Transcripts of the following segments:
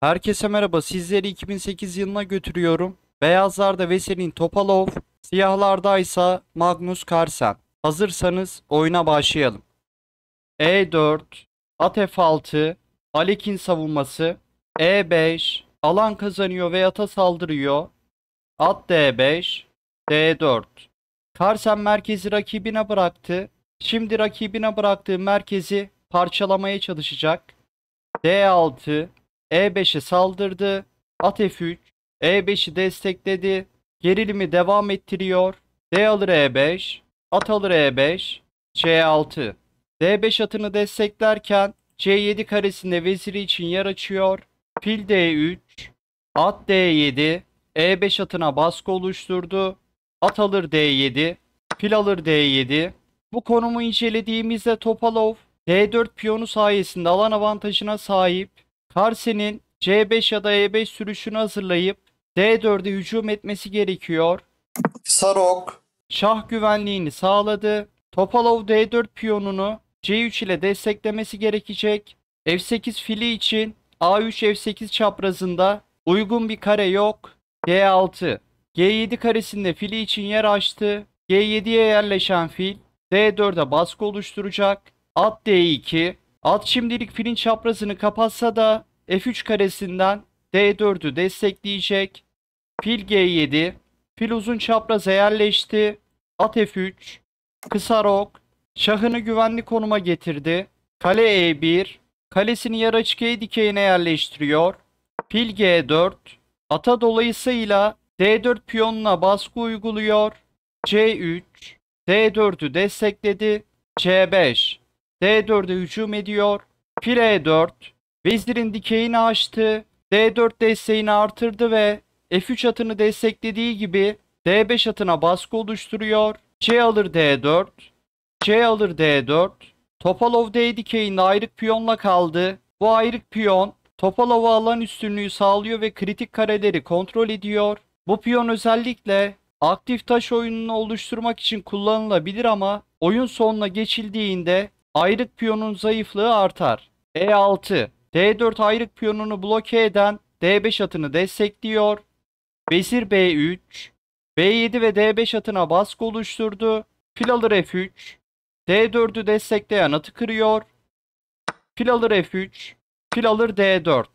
Herkese merhaba. Sizleri 2008 yılına götürüyorum. Beyazlarda Veselin Topalov, siyahlarda ise Magnus Carlsen. Hazırsanız oyuna başlayalım. E4, at F6, Alek'in savunması, E5, alan kazanıyor ve ata saldırıyor. At D5, D4. Carlsen merkezi rakibine bıraktı. Şimdi rakibine bıraktığı merkezi parçalamaya çalışacak. D6, E5'e saldırdı. At F3, E5'i destekledi. Gerilimi devam ettiriyor. D alır E5, at alır E5, C6. D5 atını desteklerken C7 karesinde veziri için yer açıyor. Fil D3, at D7, E5 atına baskı oluşturdu. At alır D7, fil alır D7. Bu konumu incelediğimizde Topalov D4 piyonu sayesinde alan avantajına sahip. Carlsen'in C5 ya da E5 sürüşünü hazırlayıp D4'e hücum etmesi gerekiyor. Sarok, Şah güvenliğini sağladı. Topalov D4 piyonunu C3 ile desteklemesi gerekecek. F8 fili için A3 F8 çaprazında uygun bir kare yok. G6. G7 karesinde fili için yer açtı. G7'ye yerleşen fil D4'e baskı oluşturacak. At D2. At şimdilik filin çaprazını kapatsa da F3 karesinden D4'ü destekleyecek. Fil G7. Fil uzun çapraza yerleşti. At F3. Kısa rok. Şahını güvenli konuma getirdi. Kale E1. Kalesini yer açık E dikeyine yerleştiriyor. Fil G4. Ata dolayısıyla D4 piyonuna baskı uyguluyor. C3. D4'ü destekledi. C5. D4'e hücum ediyor. Fil E4. Vezirin dikeyini açtı. D4 desteğini artırdı ve F3 atını desteklediği gibi D5 atına baskı oluşturuyor. C alır D4. C alır D4. Topalov D dikeyinde ayrık piyonla kaldı. Bu ayrık piyon Topalov'a alan üstünlüğü sağlıyor ve kritik kareleri kontrol ediyor. Bu piyon özellikle aktif taş oyununu oluşturmak için kullanılabilir ama oyun sonuna geçildiğinde ayrık piyonun zayıflığı artar. E6. D4 ayrık piyonunu bloke eden D5 atını destekliyor. Vezir B3, B7 ve D5 atına baskı oluşturdu. Fil alır F3, D4'ü destekleyen atı kırıyor. Fil alır F3, fil alır D4.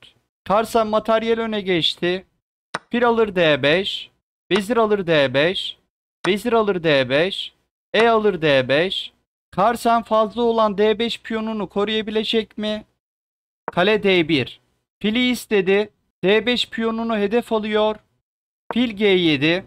Carlsen materyal öne geçti. Fil alır D5, vezir alır D5, vezir alır D5, E alır D5. Carlsen fazla olan D5 piyonunu koruyabilecek mi? Kale D1. Fili istedi. D5 piyonunu hedef alıyor. Fil G7.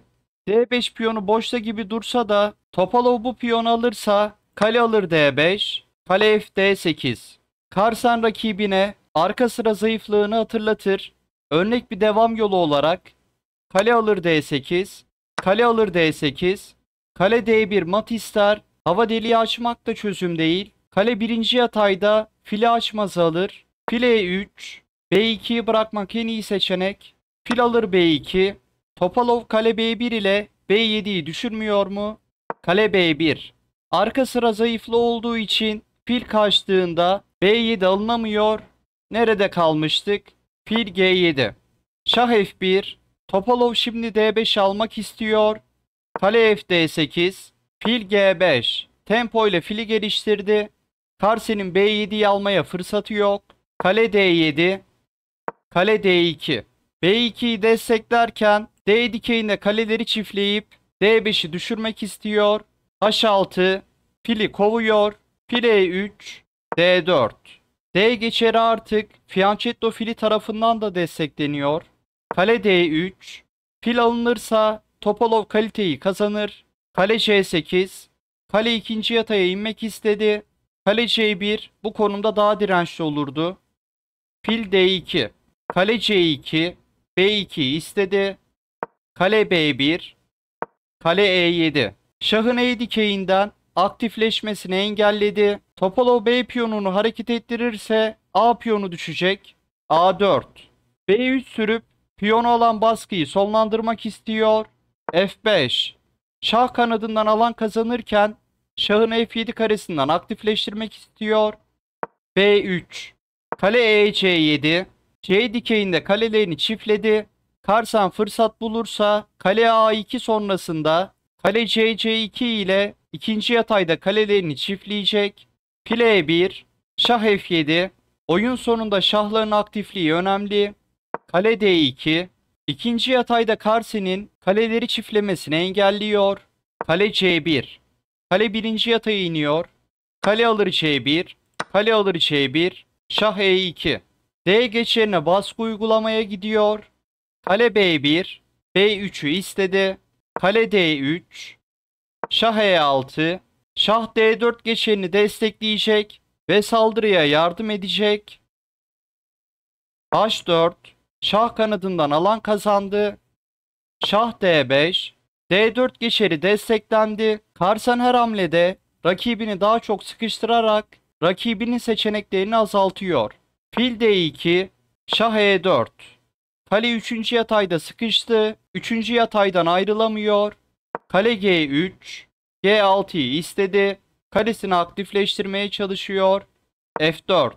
D5 piyonu boşta gibi dursa da Topalov bu piyonu alırsa kale alır D5. Kale F D8. Carlsen rakibine arka sıra zayıflığını hatırlatır. Örnek bir devam yolu olarak kale alır D8. Kale alır D8. Kale D1 mat ister. Hava deliği açmak da çözüm değil. Kale birinci yatayda fili açmazı alır. Fil E3. B2'yi bırakmak en iyi seçenek. Fil alır B2. Topalov kale B1 ile B7'yi düşürmüyor mu? Kale B1. Arka sıra zayıflı olduğu için fil kaçtığında B7 alınamıyor. Nerede kalmıştık? Fil G7. Şah F1. Topalov şimdi D5 almak istiyor. Kale F D8. Fil G5. Tempo ile fili geliştirdi. Carlsen'in B7'yi almaya fırsatı yok. Kale D7. Kale D2. B2'yi desteklerken D dikeyinde kaleleri çiftleyip D5'i düşürmek istiyor. H6. Fili kovuyor. Fil E3. D4. D geçeri artık Fianchetto fili tarafından da destekleniyor. Kale D3. Fil alınırsa Topalov kaliteyi kazanır. Kale C8. Kale ikinci yataya inmek istedi. Kale C1 bu konumda daha dirençli olurdu. Fil D2. Kale C2. B2 istedi. Kale B1. Kale E7. Şahın E dikeyinden aktifleşmesini engelledi. Topalov B piyonunu hareket ettirirse A piyonu düşecek. A4. B3 sürüp piyonu alan baskıyı sonlandırmak istiyor. F5. Şah kanadından alan kazanırken şahın F7 karesinden aktifleştirmek istiyor. B3. Kale E C7. C dikeyinde kalelerini çiftledi. Karsan fırsat bulursa kale A2 sonrasında kale C2 ile ikinci yatayda kalelerini çiftleyecek. File E1, şah F7. Oyun sonunda şahların aktifliği önemli. Kale D2. İkinci yatayda Karsen'in kaleleri çiftlemesini engelliyor. Kale C1. Kale birinci yataya iniyor. Kale alır C1. Kale alır C1. Şah E2. D geçerine baskı uygulamaya gidiyor. Kale B1. B3'ü istedi. Kale D3. Şah E6. Şah D4 geçerini destekleyecek ve saldırıya yardım edecek. H4. Şah kanadından alan kazandı. Şah D5. D4 geçeri desteklendi. Karsan her hamlede rakibini daha çok sıkıştırarak rakibinin seçeneklerini azaltıyor. Fil D2. Şah E4. Kale 3. yatayda sıkıştı. 3. yataydan ayrılamıyor. Kale G3. G6'yı istedi. Kalesini aktifleştirmeye çalışıyor. F4.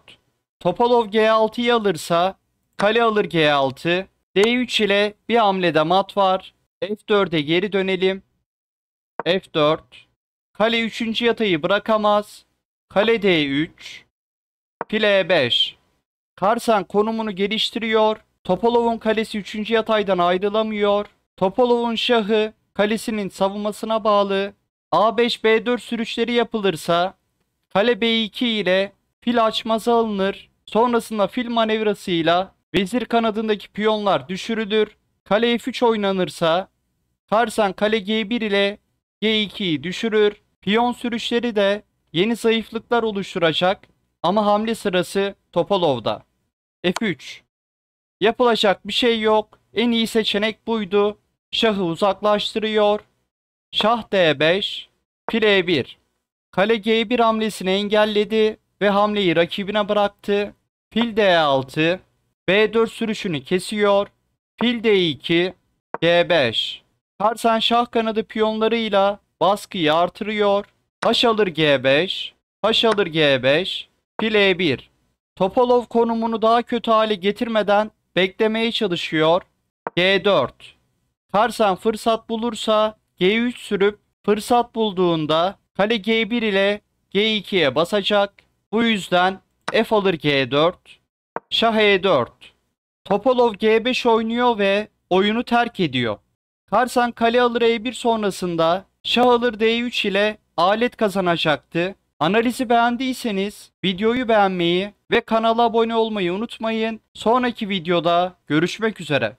Topalov G6'yı alırsa kale alır G6. D3 ile bir hamlede mat var. F4'e geri dönelim. F4. Kale 3. yatayı bırakamaz. Kale D3. File E5. Karsan konumunu geliştiriyor. Topalov'un kalesi 3. yataydan ayrılamıyor. Topalov'un şahı kalesinin savunmasına bağlı. A5 B4 sürüşleri yapılırsa kale B2 ile fil açmaza alınır. Sonrasında fil manevrasıyla vezir kanadındaki piyonlar düşürülür. Kale F3 oynanırsa Karsan kale G1 ile G2'yi düşürür. Piyon sürüşleri de yeni zayıflıklar oluşturacak ama hamle sırası Topalov'da. F3. Yapılacak bir şey yok. En iyi seçenek buydu. Şahı uzaklaştırıyor. Şah D5. Fil E1. Kale G1 hamlesini engelledi ve hamleyi rakibine bıraktı. Fil D6. B4 sürüşünü kesiyor. Fil D2. G5. Karsan şah kanadı piyonlarıyla baskıyı artırıyor. H alır G5. H alır G5. Fil E1. Topalov konumunu daha kötü hale getirmeden beklemeye çalışıyor. G4. Karsan fırsat bulursa G3 sürüp fırsat bulduğunda kale G1 ile G2'ye basacak. Bu yüzden F alır G4. Şah E4. Topalov G5 oynuyor ve oyunu terk ediyor. Karsan kale alır E1 sonrasında şah alır D3 ile alet kazanacaktı. Analizi beğendiyseniz videoyu beğenmeyi ve kanala abone olmayı unutmayın. Sonraki videoda görüşmek üzere.